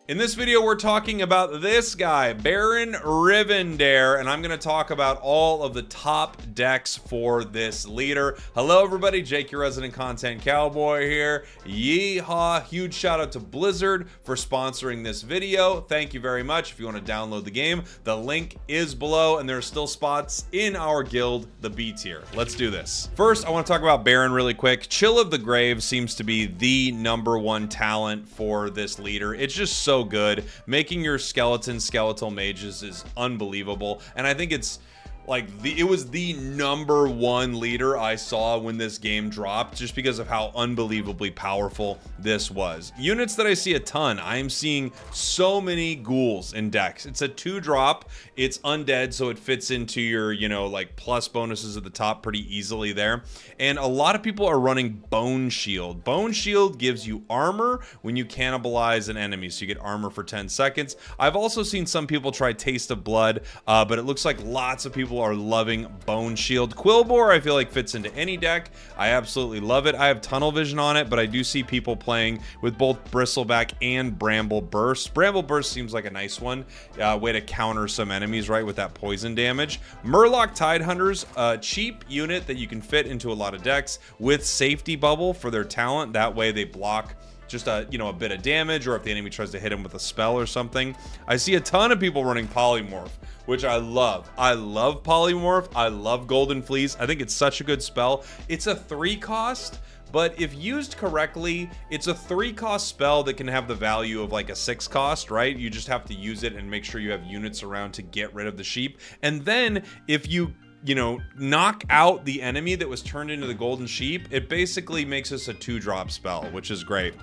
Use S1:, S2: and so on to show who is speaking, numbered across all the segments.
S1: In this video, we're talking about this guy, Baron Rivendare, and I'm going to talk about all of the top decks for this leader. Hello, everybody. Jake, your resident content cowboy here. Yeehaw. Huge shout out to Blizzard for sponsoring this video. Thank you very much. If you want to download the game, the link is below, and there are still spots in our guild, the B tier. Let's do this. First, I want to talk about Baron really quick. Chill of the Grave seems to be the #1 talent for this leader. It's just so good. Making your skeletal mages is unbelievable, and I think it's like it was the #1 leader I saw when this game dropped, just because of how unbelievably powerful this was. Units that I see a ton, I am seeing so many ghouls in decks. It's a 2-drop, it's undead, so it fits into your, you know, like plus bonuses at the top pretty easily there. And a lot of people are running Bone Shield. Bone Shield gives you armor when you cannibalize an enemy, so you get armor for 10 seconds. I've also seen some people try Taste of Blood, but it looks like lots of people are loving Bone Shield. Quillbore, I feel like fits into any deck. I absolutely love it. I have tunnel vision on it, but I do see people playing with both Bristleback and Bramble Burst. Bramble Burst seems like a nice one. Way to counter some enemies, right, with that poison damage. Murloc Tidehunters, a cheap unit that you can fit into a lot of decks with Safety Bubble for their talent. That way they block just a bit of damage, or if the enemy tries to hit him with a spell or something. I see a ton of people running Polymorph, which I love. I love Polymorph. I love Golden Fleece. I think it's such a good spell. It's a 3 cost, but if used correctly, it's a 3 cost spell that can have the value of like a 6 cost, right? You just have to use it and make sure you have units around to get rid of the sheep. And then if you knock out the enemy that was turned into the golden sheep, it basically makes us a 2-drop spell, which is great.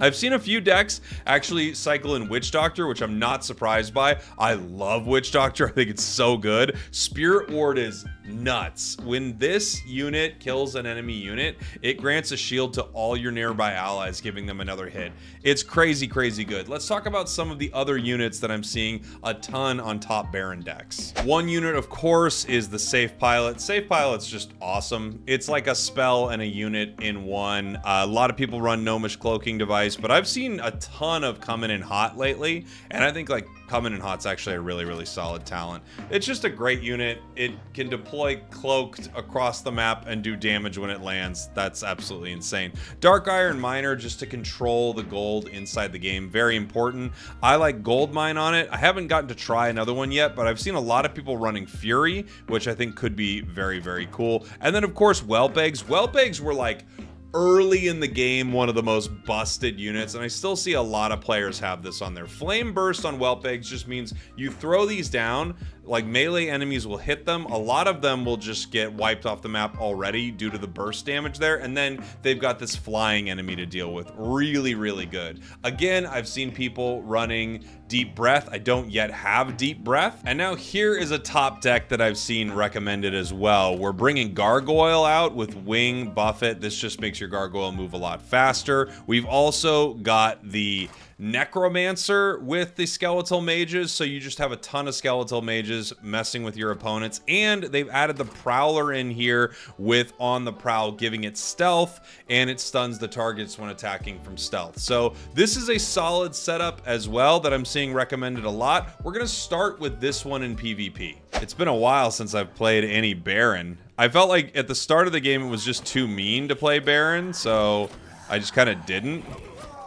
S1: I've seen a few decks actually cycle in Witch Doctor, which I'm not surprised by. I love Witch Doctor. I think it's so good. Spirit Ward is nuts. When this unit kills an enemy unit, it grants a shield to all your nearby allies, giving them another hit. It's crazy, crazy good. Let's talk about some of the other units that I'm seeing a ton on top Baron decks. One unit, of course, is the Safe Pilot. Safe Pilot's just awesome. It's like a spell and a unit in one. A lot of people run Gnomish Cloaking Device, but I've seen a ton of Coming in Hot lately, and I think like Coming in Hot's actually a really, really solid talent. It's just a great unit. It can deploy cloaked across the map and do damage when it lands. That's absolutely insane. Dark Iron Miner, just to control the gold inside the game. Very important. I like Gold Mine on it. I haven't gotten to try another one yet, but I've seen a lot of people running Fury, which I think could be very, very cool. And then, of course, Whelp Eggs. Whelp Eggs were like early in the game one of the most busted units, and I still see a lot of players have this on there. Flame Burst on Whelp Eggs just means you throw these down, like melee enemies will hit them. A lot of them will just get wiped off the map already due to the burst damage there, and then they've got this flying enemy to deal with. Really, really good. Again, I've seen people running Deep Breath. I don't yet have Deep Breath. And now here is a top deck that I've seen recommended as well. We're bringing Gargoyle out with Wing Buffet. This just makes your Gargoyle move a lot faster. We've also got the Necromancer with the Skeletal Mages, so you just have a ton of Skeletal Mages messing with your opponents, and they've added the Prowler in here with On the Prowl, giving it stealth, and it stuns the targets when attacking from stealth. So this is a solid setup as well that I'm seeing recommended a lot. We're gonna start with this one in PvP. It's been a while since I've played any Baron. I felt like at the start of the game it was just too mean to play Baron, so I just kind of didn't.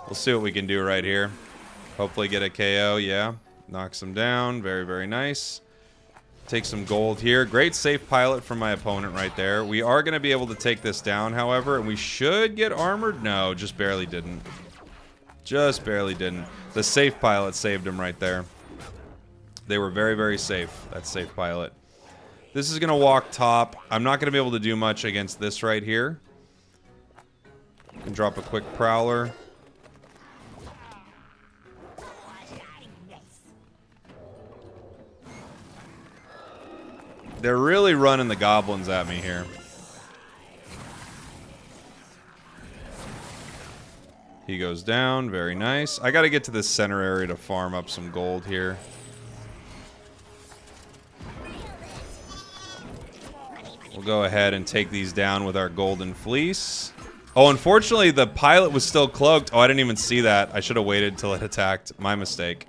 S1: We'll see what we can do right here. Hopefully get a KO, yeah. Knocks him down, very, very nice. Take some gold here. Great Safe Pilot from my opponent right there. We are going to be able to take this down, however, and we should get armored. No, just barely didn't. Just barely didn't. The Safe Pilot saved him right there. They were very, very safe, that Safe Pilot. This is going to walk top. I'm not going to be able to do much against this right here. Can drop a quick Prowler. They're really running the goblins at me here. He goes down. Very nice. I got to get to this center area to farm up some gold here. We'll go ahead and take these down with our Golden Fleece. Oh, unfortunately, the pilot was still cloaked. Oh, I didn't even see that. I should have waited till it attacked. My mistake.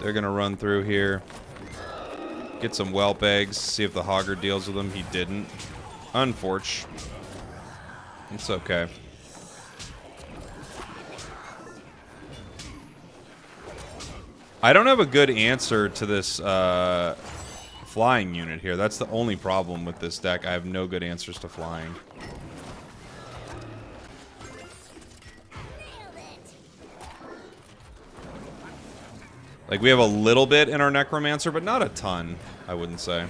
S1: They're going to run through here. Get some whelp eggs. See if the Hogger deals with them. He didn't. Unfortunate. It's okay. I don't have a good answer to this flying unit here. That's the only problem with this deck. I have no good answers to flying. Like, we have a little bit in our Necromancer, but not a ton, I wouldn't say.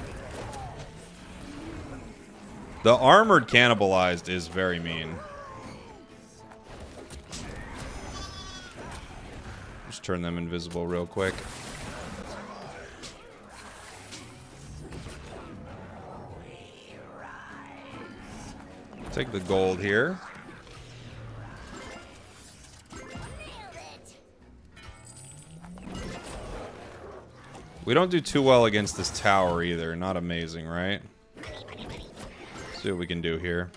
S1: The armored cannibalized is very mean. Just turn them invisible real quick. Take the gold here. We don't do too well against this tower either. Not amazing, right? See what we can do here.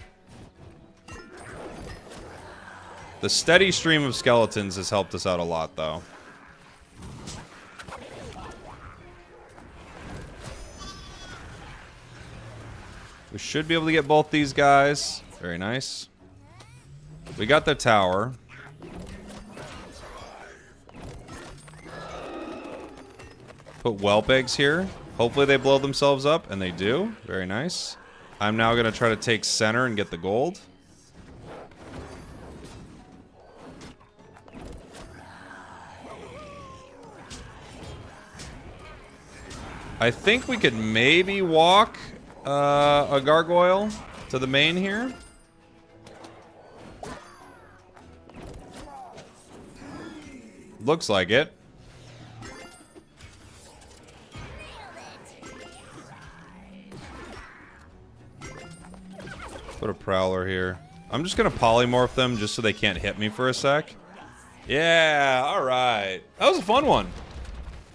S1: The steady stream of skeletons has helped us out a lot, though. We should be able to get both these guys. Very nice. We got the tower. Put whelp eggs here. Hopefully they blow themselves up, and they do. Very nice. I'm now going to try to take center and get the gold. I think we could maybe walk a gargoyle to the main here. Looks like it. Put a prowler here. I'm just gonna polymorph them just so they can't hit me for a sec. Yeah, alright. That was a fun one.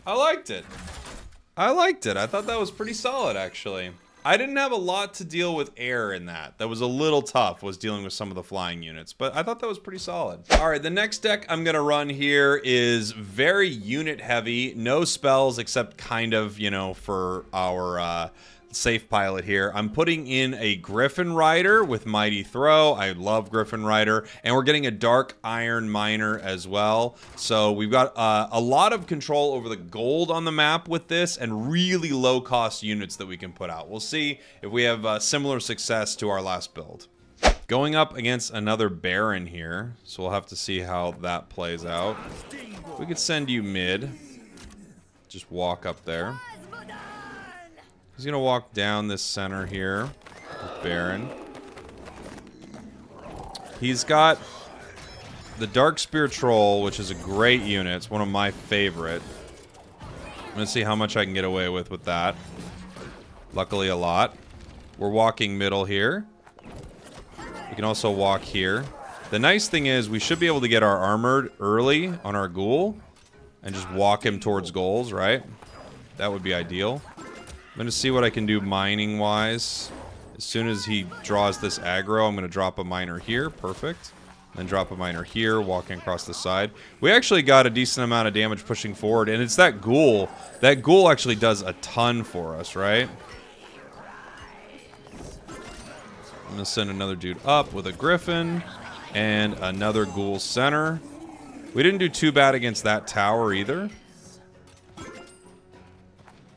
S1: I liked it. I liked it. I thought that was pretty solid, actually. I didn't have a lot to deal with air in that. That was a little tough, was dealing with some of the flying units, but I thought that was pretty solid. All right, the next deck I'm gonna run here is very unit heavy. No spells except kind of, you know, for our safe pilot here. I'm putting in a Griffin Rider with Mighty Throw. I love Griffin Rider. And we're getting a Dark Iron Miner as well. So we've got a lot of control over the gold on the map with this and really low cost units that we can put out. We'll see if we have similar success to our last build. Going up against another Baron here. So we'll have to see how that plays out. We could send you mid. Just walk up there. He's gonna walk down this center here with Baron. He's got the Dark Spear Troll, which is a great unit. It's one of my favorite. I'm gonna see how much I can get away with that. Luckily a lot. We're walking middle here. We can also walk here. The nice thing is we should be able to get our armored early on our ghoul and just walk him towards goals, right? That would be ideal. I'm going to see what I can do mining-wise. As soon as he draws this aggro, I'm going to drop a miner here. Perfect. Then drop a miner here, walking across the side. We actually got a decent amount of damage pushing forward, and it's that ghoul. That ghoul actually does a ton for us, right? I'm going to send another dude up with a griffin and another ghoul center. We didn't do too bad against that tower either.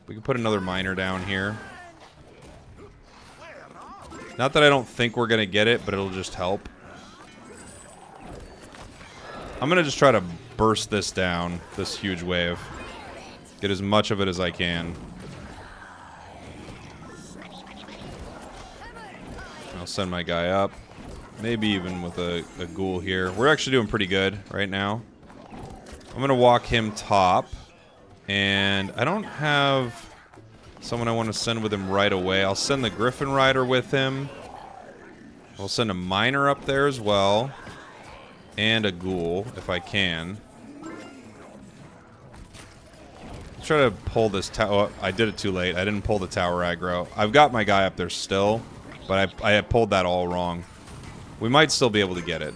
S1: We can put another miner down here. Not that I don't think we're going to get it, but it'll just help. I'm going to just try to burst this down, this huge wave. Get as much of it as I can. I'll send my guy up. Maybe even with a ghoul here. We're actually doing pretty good right now. I'm going to walk him top. And I don't have someone I want to send with him right away. I'll send the Griffin Rider with him. I'll send a miner up there as well. And a ghoul, if I can. Let's try to pull this tower. Oh, I did it too late. I didn't pull the tower aggro. I've got my guy up there still. But I had pulled that all wrong. We might still be able to get it.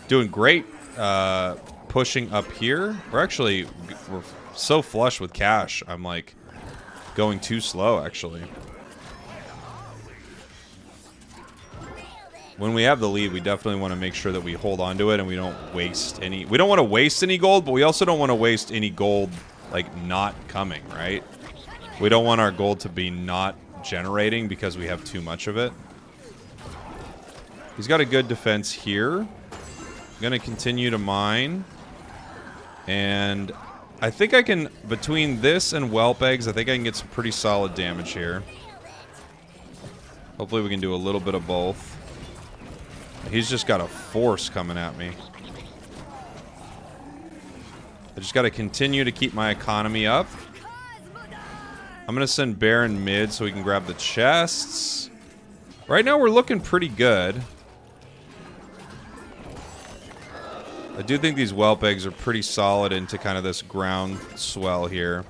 S1: Doing great pushing up here. We're so flush with cash. I'm like going too slow, actually. When we have the lead, we definitely want to make sure that we hold on to it and we don't waste any. We don't want to waste any gold, but we also don't want to waste any gold, like, not coming, right? We don't want our gold to be not generating because we have too much of it. He's got a good defense here. I'm going to continue to mine. And I think I can, between this and whelp eggs, I think I can get some pretty solid damage here. Hopefully we can do a little bit of both. He's just got a force coming at me. I just got to continue to keep my economy up. I'm going to send Baron mid so we can grab the chests. Right now we're looking pretty good. I do think these whelp eggs are pretty solid into kind of this ground swell here.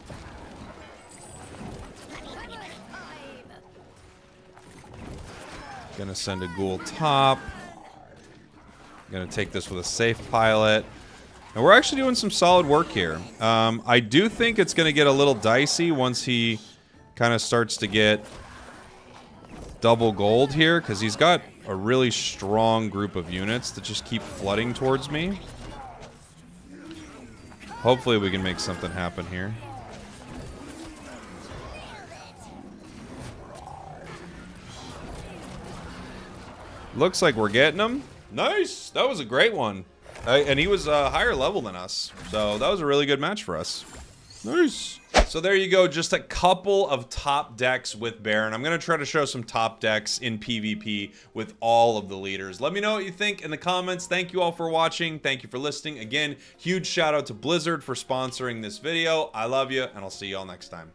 S1: Gonna send a ghoul top. Gonna take this with a safe pilot. And we're actually doing some solid work here. I do think it's gonna get a little dicey once he kind of starts to get double gold here, because he's got a really strong group of units that just keep flooding towards me. Hopefully we can make something happen here. Looks like we're getting him. Nice! That was a great one. And he was a higher level than us. So that was a really good match for us. Nice. So there you go, just a couple of top decks with Baron. I'm going to try to show some top decks in PvP with all of the leaders. Let me know what you think in the comments. Thank you all for watching. Thank you for listening. Again, huge shout out to Blizzard for sponsoring this video. I love you, and I'll see you all next time.